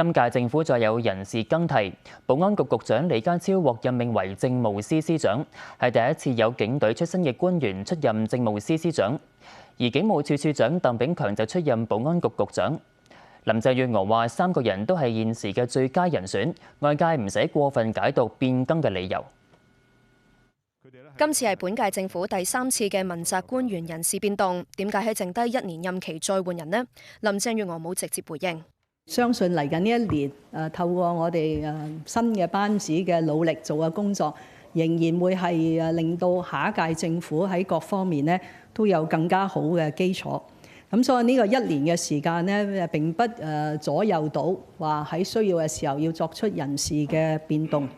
今屆政府再有人事更替，保安局局長李家超獲任命為政務司司長，係第一次有警隊出身嘅官員出任政務司司長。而警務處處長鄧炳強就出任保安局局長。林鄭月娥話三個人都係現時嘅最佳人選，外界唔使過分解讀變更嘅理由。今次係本屆政府第3次嘅問責官員人事變動，點解喺剩低1年任期再換人呢？林鄭月娥冇直接回應。相信嚟緊呢一年，透過我哋新嘅班子嘅努力做嘅工作，仍然會係令到下一屆政府喺各方面呢都有更加好嘅基礎。咁所以呢個1年嘅時間呢，並不左右到話喺需要嘅時候要作出人事嘅變動。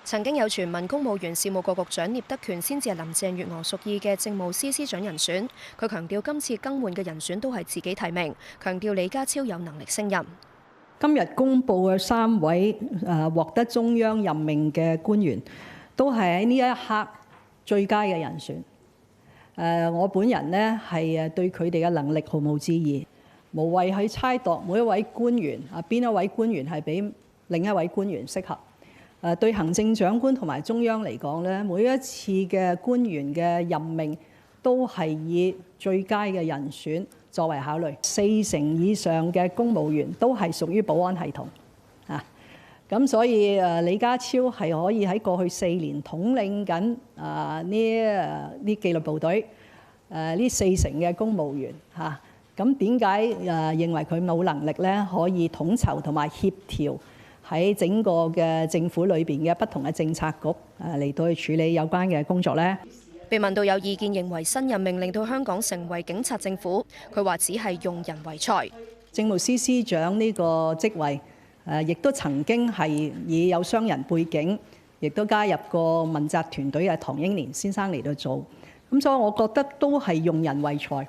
曾經有傳聞公務員事務局局長聶德權先至係林鄭月娥屬意嘅政務司司長人選。佢強調今次更換嘅人選都係自己提名，強調李家超有能力勝任。今日公布嘅3位獲得中央任命嘅官員，都係喺呢一刻最佳嘅人選。我本人呢係對佢哋嘅能力毫無置疑，無謂去猜度每一位官員邊一位官員係比另一位官員適合。對行政長官同埋中央嚟講咧，每一次嘅官員嘅任命都係以最佳嘅人選作為考慮。4成以上嘅公務員都係屬於保安系統咁所以李家超係可以喺過去4年統領緊呢紀律部隊呢4成嘅公務員咁點解認為佢冇能力咧可以統籌同埋協調喺整個嘅政府裏邊嘅不同嘅政策局嚟到去處理有關嘅工作呢？被問到有意見認為新任命令到香港成為警察政府，佢話只係用人唯才。政務司司長呢個職位亦都曾經係以有商人背景，亦都加入過問責團隊嘅唐英年先生嚟到做。咁所以我覺得都係用人唯才，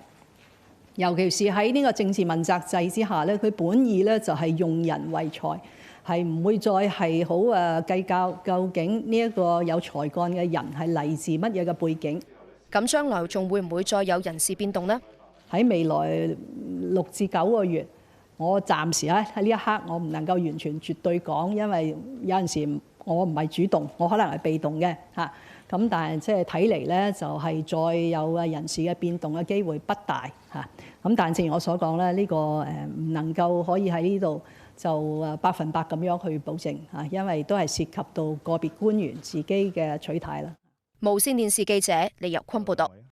尤其是喺呢個政治問責制之下咧，佢本意咧就係用人唯才，係唔會再係好計較究竟呢一個有才幹嘅人係嚟自乜嘢嘅背景。咁將來仲會唔會再有人事變動呢？喺未來6至9個月，我暫時喺呢一刻我唔能夠完全絕對講，因為有陣時我唔係主動，我可能係被動嘅咁但係即係睇嚟咧，就係再有人事嘅變動嘅機會不大咁但正如我所講咧，呢個唔能夠可以喺呢度就100%咁樣去保證因為都係涉及到個別官員自己嘅取態啦。無線電視記者李由坤報道。